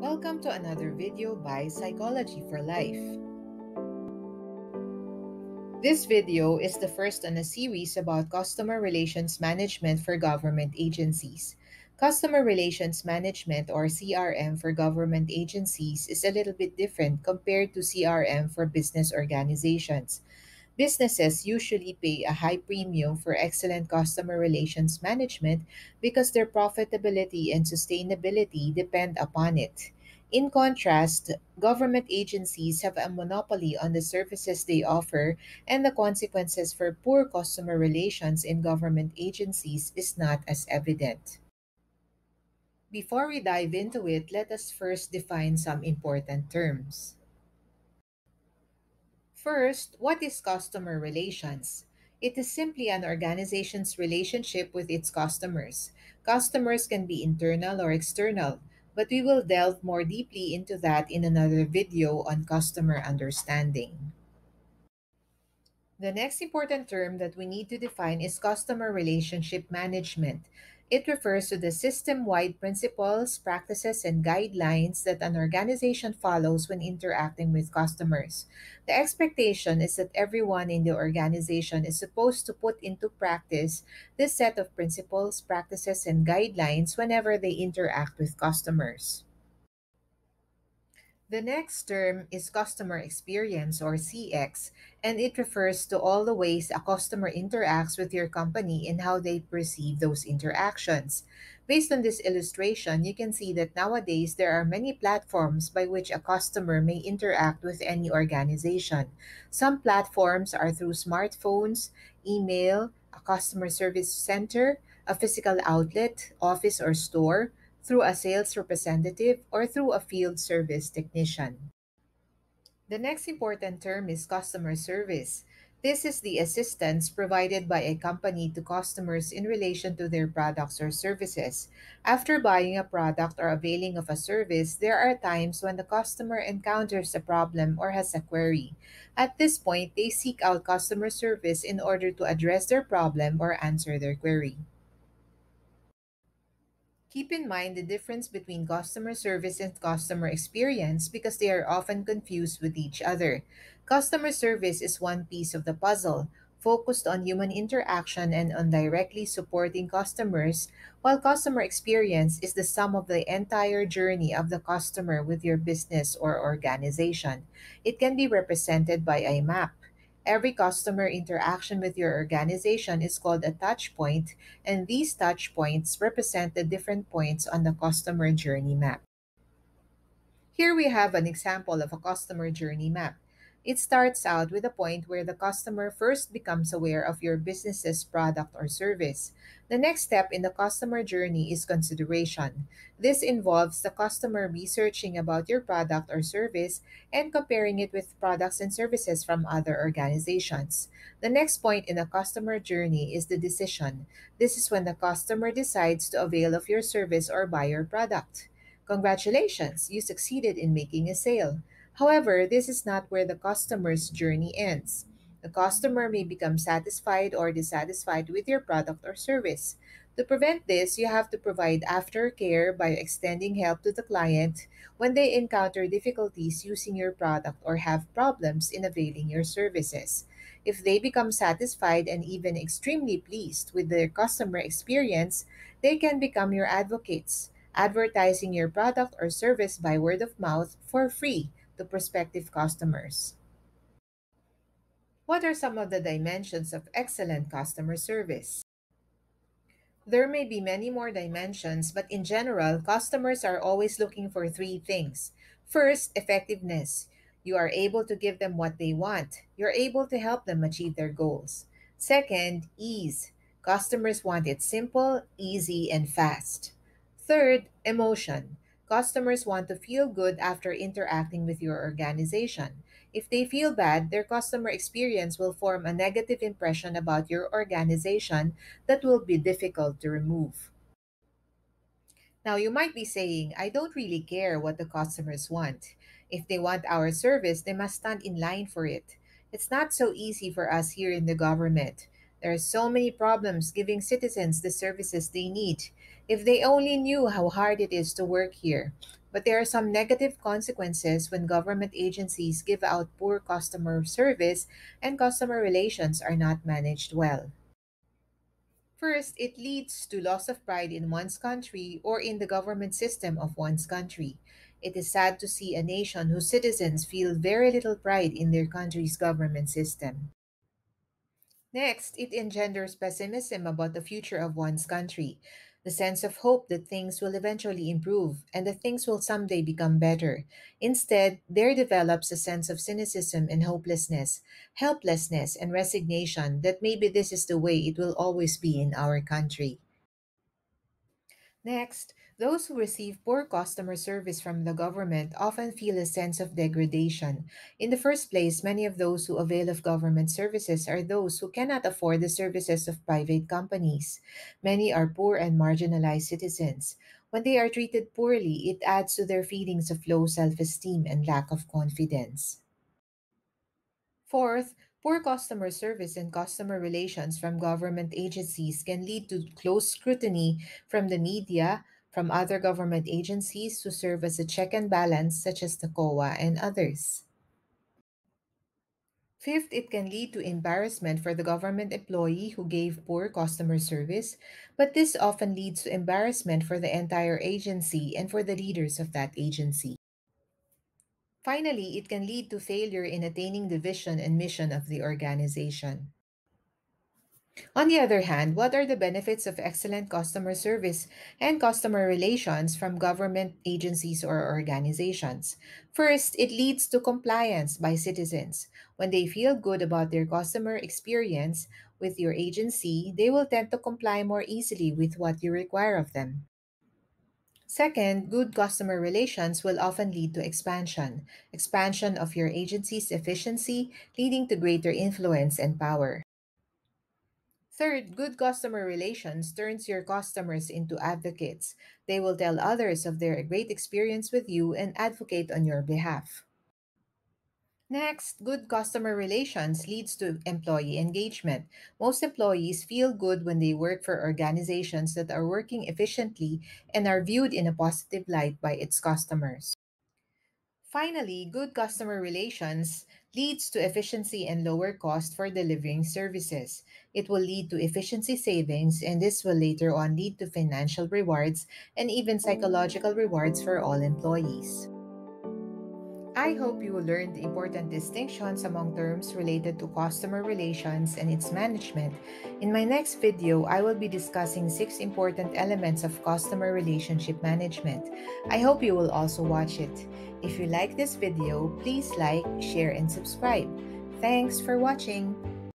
Welcome to another video by Psychology for Life. This video is the first in a series about customer relations management for government agencies. Customer relations management, or CRM, for government agencies is a little bit different compared to CRM for business organizations. Businesses usually pay a high premium for excellent customer relations management because their profitability and sustainability depend upon it. In contrast, government agencies have a monopoly on the services they offer, and the consequences for poor customer relations in government agencies is not as evident. Before we dive into it, let us first define some important terms. First, what is customer relations? It is simply an organization's relationship with its customers. Customers can be internal or external, but we will delve more deeply into that in another video on customer understanding. The next important term that we need to define is customer relationship management. It refers to the system wide principles, practices, and guidelines that an organization follows when interacting with customers. The expectation is that everyone in the organization is supposed to put into practice this set of principles, practices, and guidelines whenever they interact with customers. The next term is customer experience, or CX, and it refers to all the ways a customer interacts with your company and how they perceive those interactions. Based on this illustration, you can see that nowadays there are many platforms by which a customer may interact with any organization. Some platforms are through smartphones, email, a customer service center, a physical outlet, office, or store, through a sales representative, or through a field service technician. The next important term is customer service. This is the assistance provided by a company to customers in relation to their products or services. After buying a product or availing of a service, there are times when the customer encounters a problem or has a query. At this point, they seek out customer service in order to address their problem or answer their query. Keep in mind the difference between customer service and customer experience because they are often confused with each other. Customer service is one piece of the puzzle, focused on human interaction and on directly supporting customers, while customer experience is the sum of the entire journey of the customer with your business or organization. It can be represented by a map. Every customer interaction with your organization is called a touch point, and these touch points represent the different points on the customer journey map. Here we have an example of a customer journey map. It starts out with a point where the customer first becomes aware of your business's product or service. The next step in the customer journey is consideration. This involves the customer researching about your product or service and comparing it with products and services from other organizations. The next point in the customer journey is the decision. This is when the customer decides to avail of your service or buy your product. Congratulations, you succeeded in making a sale. However, this is not where the customer's journey ends. The customer may become satisfied or dissatisfied with your product or service. To prevent this, you have to provide aftercare by extending help to the client when they encounter difficulties using your product or have problems in availing your services. If they become satisfied and even extremely pleased with their customer experience, they can become your advocates, advertising your product or service by word of mouth for free to prospective customers. What are some of the dimensions of excellent customer service? There may be many more dimensions, but in general, customers are always looking for three things. First, effectiveness. You are able to give them what they want. You're able to help them achieve their goals. Second, ease. Customers want it simple, easy, and fast. Third, emotion. Customers want to feel good after interacting with your organization. If they feel bad, their customer experience will form a negative impression about your organization that will be difficult to remove. Now, you might be saying, I don't really care what the customers want. If they want our service, they must stand in line for it. It's not so easy for us here in the government. There are so many problems giving citizens the services they need. If they only knew how hard it is to work here. But there are some negative consequences when government agencies give out poor customer service and customer relations are not managed well. First, it leads to loss of pride in one's country or in the government system of one's country. It is sad to see a nation whose citizens feel very little pride in their country's government system. Next, it engenders pessimism about the future of one's country, the sense of hope that things will eventually improve and that things will someday become better. Instead, there develops a sense of cynicism and hopelessness, helplessness, and resignation that maybe this is the way it will always be in our country. Next, those who receive poor customer service from the government often feel a sense of degradation. In the first place, many of those who avail of government services are those who cannot afford the services of private companies. Many are poor and marginalized citizens. When they are treated poorly, it adds to their feelings of low self esteem and lack of confidence. Fourth, poor customer service and customer relations from government agencies can lead to close scrutiny from the media, from other government agencies who serve as a check and balance, such as the COA and others. Fifth, it can lead to embarrassment for the government employee who gave poor customer service, but this often leads to embarrassment for the entire agency and for the leaders of that agency. Finally, it can lead to failure in attaining the vision and mission of the organization. On the other hand, what are the benefits of excellent customer service and customer relations from government agencies or organizations? First, it leads to compliance by citizens. When they feel good about their customer experience with your agency, they will tend to comply more easily with what you require of them. Second, good customer relations will often lead to expansion of your agency's efficiency, leading to greater influence and power. Third, good customer relations turns your customers into advocates. They will tell others of their great experience with you and advocate on your behalf. Next, good customer relations leads to employee engagement. Most employees feel good when they work for organizations that are working efficiently and are viewed in a positive light by its customers. Finally, good customer relations leads to efficiency and lower cost for delivering services. It will lead to efficiency savings, and this will later on lead to financial rewards and even psychological rewards for all employees. I hope you will learn the important distinctions among terms related to customer relations and its management. In my next video, I will be discussing 6 important elements of customer relationship management. I hope you will also watch it. If you like this video, please like, share, and subscribe. Thanks for watching.